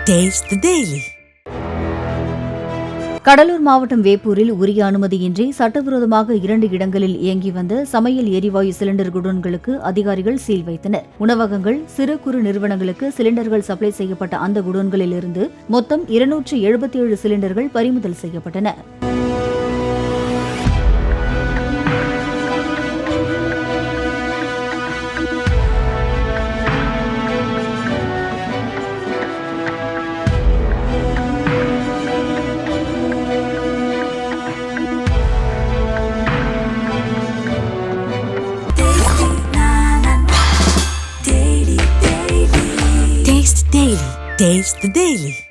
Taste the Daily. Cuddalore மாவட்டம் வேப்பூரில் உரிய அனுமதியின்றி சட்டவிரோதமாக 2 இடங்களில் இயங்கி வந்த சமையல் எரிவாயு சிலிண்டர் குடோன்களுக்கு அதிகாரிகள் சீல் வைத்தனர். உணவகங்கள், சிறு குறு நிறுவனங்களுக்கு சிலிண்டர்கள் சப்ளை செய்யப்பட்ட அந்த குடோன்களில் இருந்து மொத்தம் 277 சிலிண்டர்கள் பறிமுதல் செய்யப்பட்டன. Taste the Daily.